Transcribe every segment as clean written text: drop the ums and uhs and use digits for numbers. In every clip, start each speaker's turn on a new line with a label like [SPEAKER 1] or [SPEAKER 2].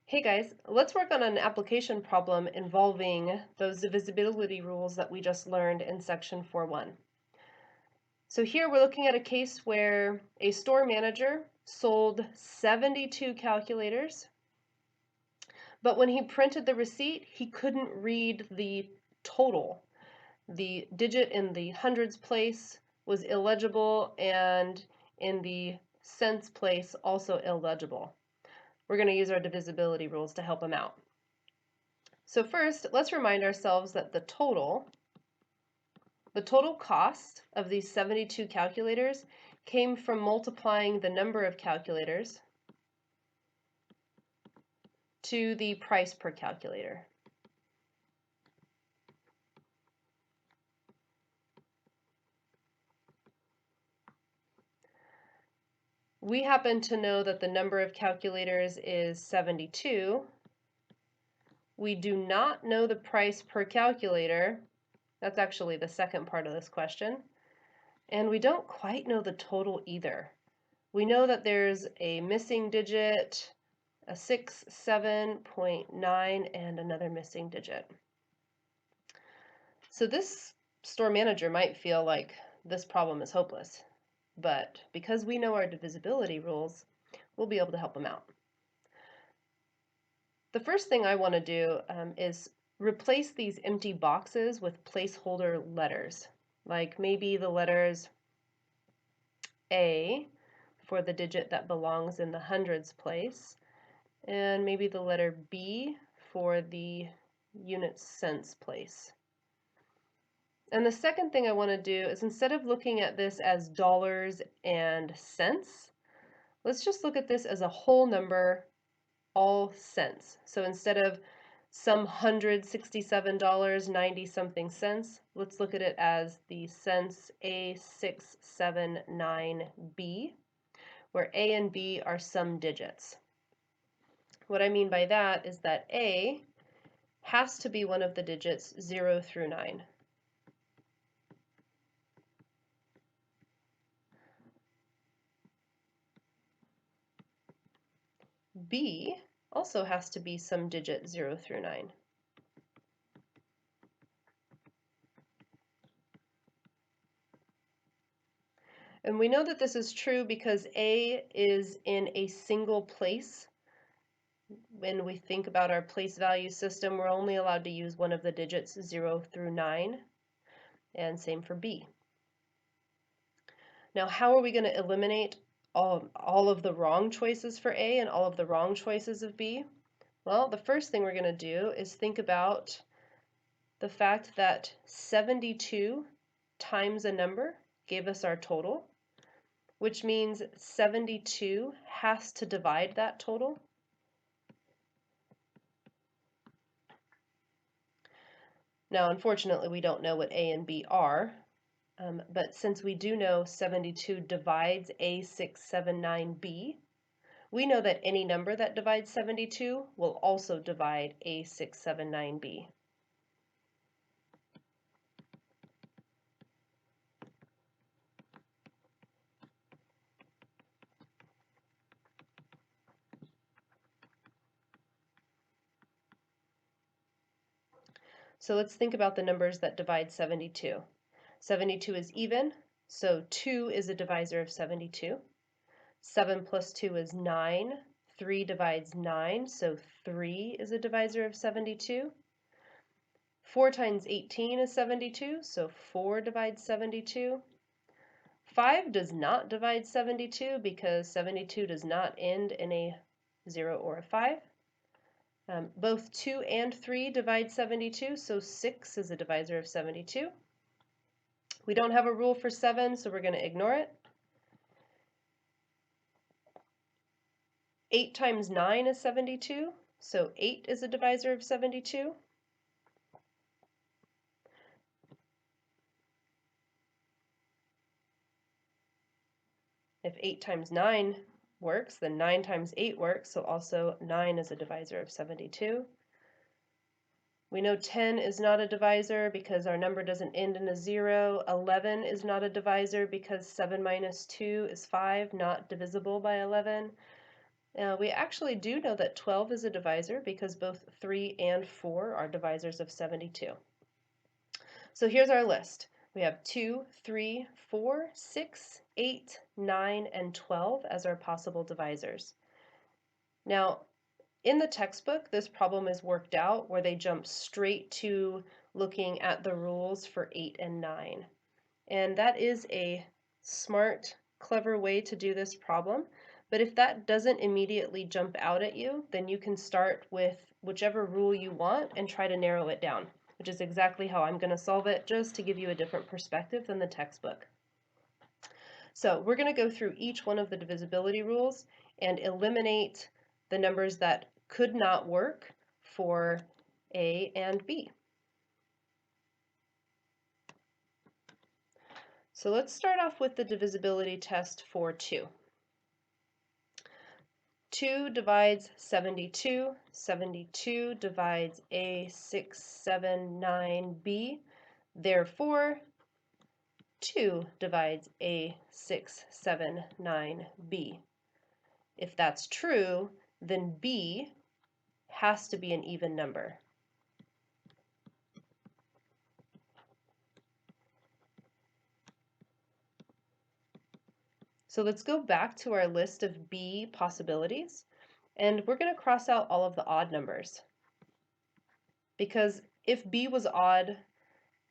[SPEAKER 1] Hey guys, let's work on an application problem involving those divisibility rules that we just learned in section 4.1. So here we're looking at a case where a store manager sold 72 calculators, but when he printed the receipt, he couldn't read the total. The digit in the hundreds place was illegible, and in the cents place also illegible. We're going to use our divisibility rules to help him out. So first, let's remind ourselves that the total cost of these 72 calculators came from multiplying the number of calculators to the price per calculator. We happen to know that the number of calculators is 72. We do not know the price per calculator. That's actually the second part of this question. And we don't quite know the total either. We know that there's a missing digit, a 6, 7.9, and another missing digit. So this store manager might feel like this problem is hopeless, but because we know our divisibility rules, we'll be able to help him out. The first thing I want to do is replace these empty boxes with placeholder letters, like maybe the letters A for the digit that belongs in the hundreds place, and maybe the letter B for the unit cents place. And the second thing I want to do is, instead of looking at this as dollars and cents, let's just look at this as a whole number, all cents. So instead of some $167, 90 something cents, let's look at it as the cents A679B, where A and B are some digits. What I mean by that is that A has to be one of the digits 0 through 9. B also has to be some digit 0 through 9. And we know that this is true because A is in a single place. When we think about our place value system, we're only allowed to use one of the digits 0 through 9, and same for B. Now, how are we going to eliminate all of the wrong choices for A and all of the wrong choices of B? Well, the first thing we're going to do is think about the fact that 72 times a number gave us our total, which means 72 has to divide that total. Now, unfortunately, we don't know what A and B are, but since we do know 72 divides A679B, we know that any number that divides 72 will also divide A679B. So let's think about the numbers that divide 72. 72 is even, so 2 is a divisor of 72. 7 plus 2 is 9. 3 divides 9, so 3 is a divisor of 72. 4 times 18 is 72, so 4 divides 72. 5 does not divide 72 because 72 does not end in a 0 or a 5. Both 2 and 3 divide 72, so 6 is a divisor of 72. We don't have a rule for 7, so we're going to ignore it. 8 times 9 is 72, so 8 is a divisor of 72. If 8 times 9 works, then 9 times 8 works, so also 9 is a divisor of 72. We know 10 is not a divisor because our number doesn't end in a 0. 11 is not a divisor because 7 minus 2 is 5, not divisible by 11. We actually do know that 12 is a divisor because both 3 and 4 are divisors of 72. So here's our list. We have 2, 3, 4, 6, 8, 9, and 12 as our possible divisors. Now, in the textbook, this problem is worked out where they jump straight to looking at the rules for 8 and 9. And that is a smart, clever way to do this problem. But if that doesn't immediately jump out at you, then you can start with whichever rule you want and try to narrow it down, which is exactly how I'm going to solve it, just to give you a different perspective than the textbook. So we're going to go through each one of the divisibility rules and eliminate the numbers that could not work for A and B. So let's start off with the divisibility test for 2. 2 divides 72. 72 divides A, 6, 7, 9, B. Therefore, 2 divides A, 6, 7, 9, B. If that's true, then B has to be an even number. So let's go back to our list of B possibilities, and we're going to cross out all of the odd numbers. Because if B was odd,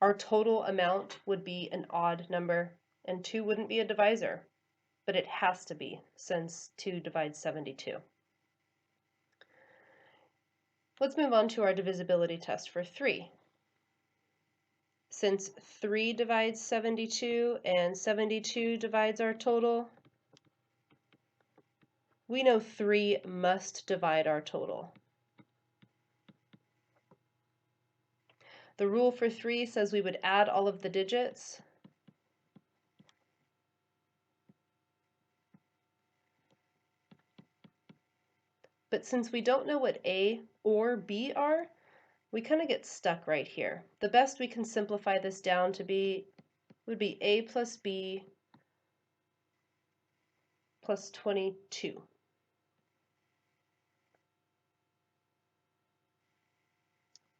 [SPEAKER 1] our total amount would be an odd number, and 2 wouldn't be a divisor, but it has to be since 2 divides 72. Let's move on to our divisibility test for 3. Since 3 divides 72 and 72 divides our total, we know 3 must divide our total. The rule for 3 says we would add all of the digits. But since we don't know what A or B are, we kind of get stuck right here. The best we can simplify this down to be would be A plus B plus 22.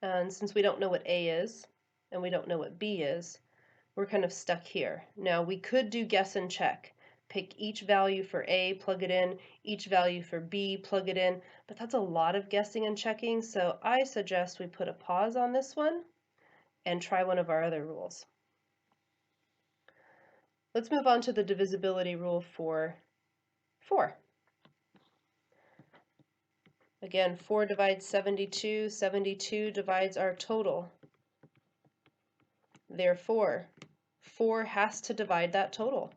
[SPEAKER 1] And since we don't know what A is and we don't know what B is, we're kind of stuck here. Now we could do guess and check. Pick each value for A, plug it in, each value for B, plug it in, but that's a lot of guessing and checking, so I suggest we put a pause on this one and try one of our other rules. Let's move on to the divisibility rule for 4. Again, 4 divides 72, 72 divides our total. Therefore, 4 has to divide that total.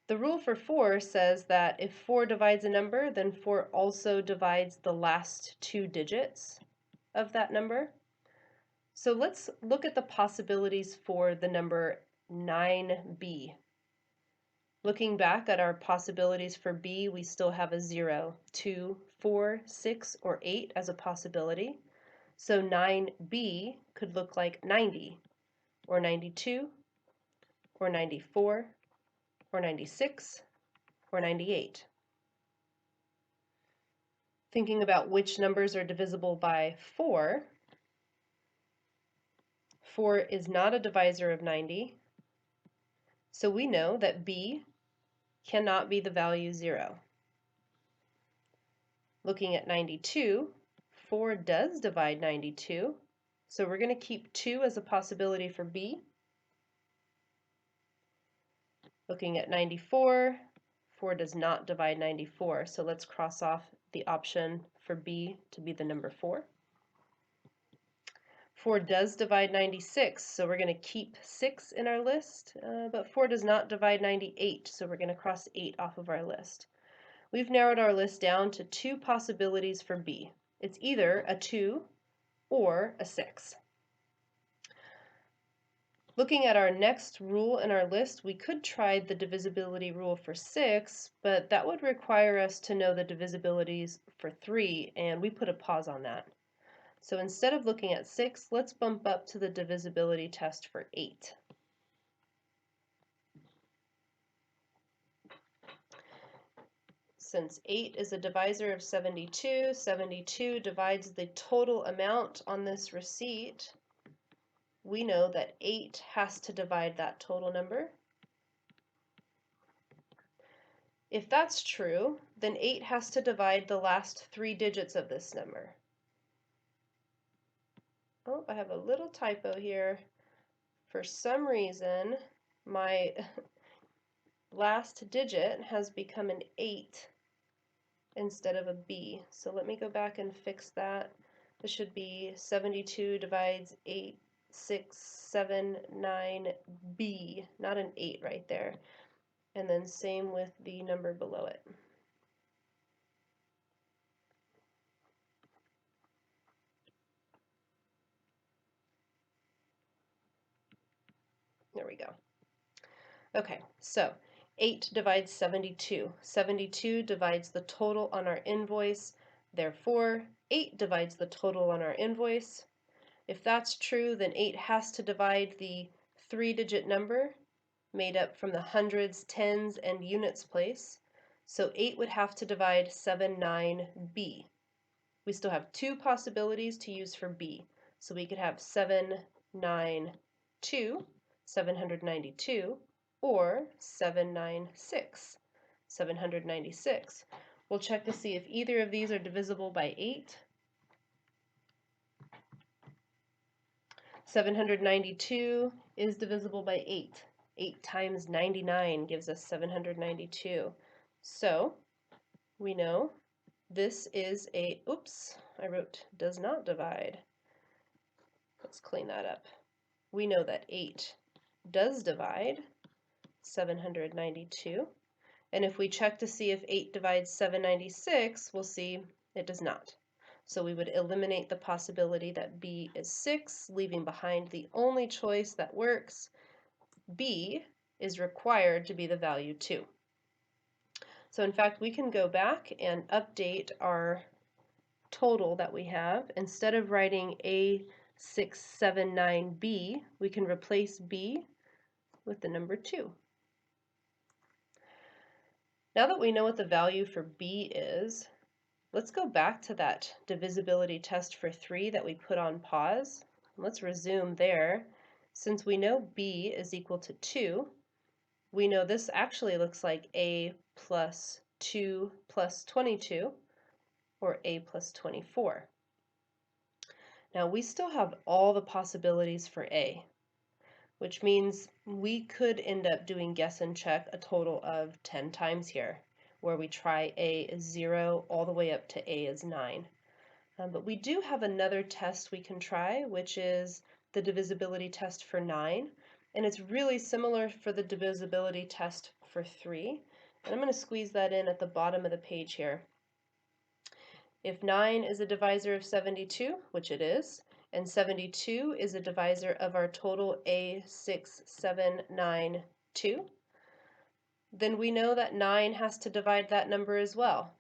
[SPEAKER 1] The rule for 4 says that if 4 divides a number, then 4 also divides the last 2 digits of that number. So let's look at the possibilities for the number 9b. Looking back at our possibilities for b, we still have a 0, 2, 4, 6, or 8 as a possibility. So 9b could look like 90, or 92, or 94, or 96, or 98. Thinking about which numbers are divisible by 4, 4 is not a divisor of 90, so we know that b cannot be the value 0. Looking at 92, 4 does divide 92, so we're going to keep 2 as a possibility for b. Looking at 94, 4 does not divide 94, so let's cross off the option for b to be the number 4. 4 does divide 96, so we're going to keep 6 in our list, but 4 does not divide 98, so we're going to cross 8 off of our list. We've narrowed our list down to 2 possibilities for b. It's either a 2 or a 6. Looking at our next rule in our list, we could try the divisibility rule for 6, but that would require us to know the divisibilities for 3, and we put a pause on that. So instead of looking at 6, let's bump up to the divisibility test for 8. Since 8 is a divisor of 72, 72 divides the total amount on this receipt. We know that 8 has to divide that total number. If that's true, then 8 has to divide the last 3 digits of this number. Oh, I have a little typo here. For some reason, my last digit has become an 8 instead of a B. So let me go back and fix that. This should be 72 divides 8679B, not an 8 right there. And then same with the number below it. There we go. Okay, so 8 divides 72. 72 divides the total on our invoice. Therefore, 8 divides the total on our invoice. If that's true, then 8 has to divide the 3-digit number made up from the hundreds, tens, and units place. So 8 would have to divide 79B. We still have 2 possibilities to use for B. So we could have 792, 792, or 796, 796. We'll check to see if either of these are divisible by 8. 792 is divisible by 8. 8 times 99 gives us 792. So we know this is a, oops, I wrote does not divide. Let's clean that up. We know that 8 does divide 792. And if we check to see if 8 divides 796, we'll see it does not. So we would eliminate the possibility that B is 6, leaving behind the only choice that works. B is required to be the value 2. So in fact, we can go back and update our total that we have. Instead of writing A679B, we can replace B with the number 2. Now that we know what the value for B is, let's go back to that divisibility test for 3 that we put on pause. Let's resume there. Since we know B is equal to 2, we know this actually looks like A plus 2 plus 22, or A plus 24. Now we still have all the possibilities for A, which means we could end up doing guess and check a total of 10 times here, where we try A is 0 all the way up to A is 9. But we do have another test we can try, which is the divisibility test for 9. And it's really similar for the divisibility test for 3. And I'm going to squeeze that in at the bottom of the page here. If 9 is a divisor of 72, which it is, and 72 is a divisor of our total A679, then we know that 9 has to divide that number as well.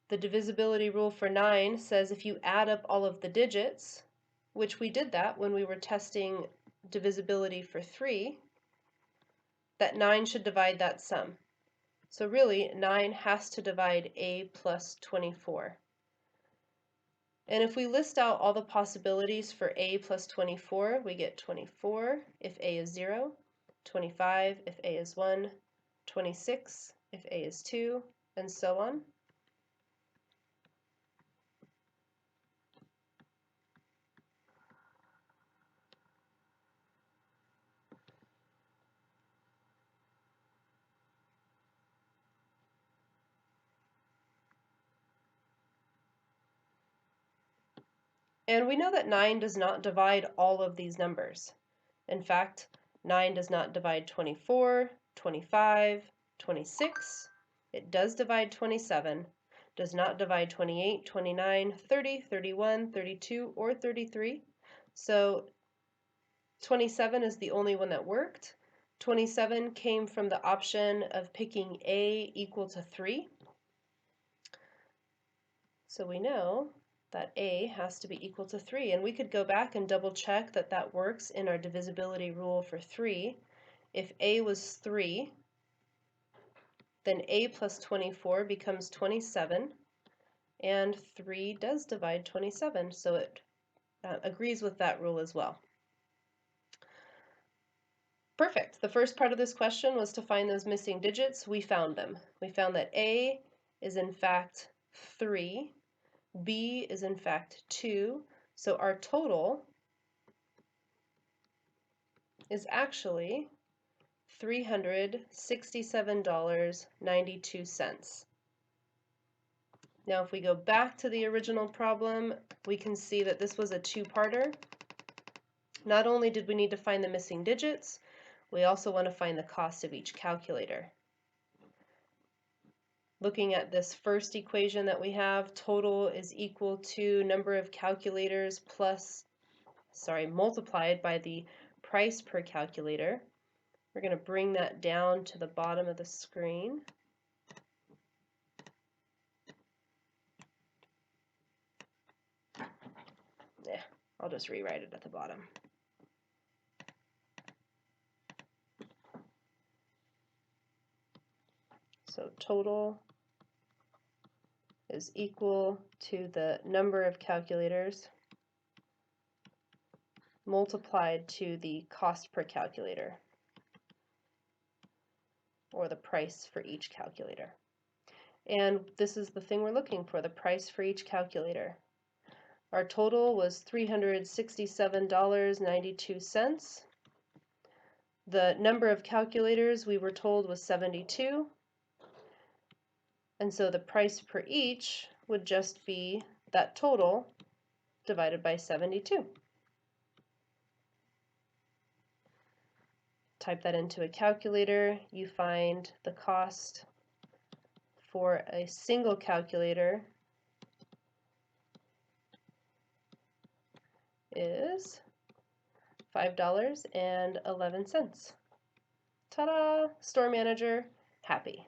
[SPEAKER 1] The divisibility rule for 9 says if you add up all of the digits, which we did that when we were testing divisibility for 3, that 9 should divide that sum. So really, 9 has to divide A plus 24. And if we list out all the possibilities for A plus 24, we get 24 if A is 0, 25 if A is 1, 26 if A is 2, and so on. And we know that 9 does not divide all of these numbers. In fact, 9 does not divide 24, 25, 26. It does divide 27, does not divide 28, 29, 30, 31, 32, or 33. So 27 is the only one that worked. 27 came from the option of picking A equal to 3. So we know that A has to be equal to 3. And we could go back and double check that that works in our divisibility rule for 3. If A was 3, then A plus 24 becomes 27, and 3 does divide 27, so it agrees with that rule as well. Perfect. The first part of this question was to find those missing digits. We found them. We found that A is in fact 3, B is in fact 2, so our total is actually $367.92. Now if we go back to the original problem, we can see that this was a two-parter. Not only did we need to find the missing digits, we also want to find the cost of each calculator. Looking at this first equation that we have, total is equal to number of calculators multiplied by the price per calculator. We're going to bring that down to the bottom of the screen. Yeah, I'll just rewrite it at the bottom. So total is equal to the number of calculators multiplied to the cost per calculator, or the price for each calculator. And this is the thing we're looking for, the price for each calculator. Our total was $367.92. The number of calculators we were told was 72. And so the price per each would just be that total divided by 72. Type that into a calculator, you find the cost for a single calculator is $5.11. Ta-da! Store manager happy.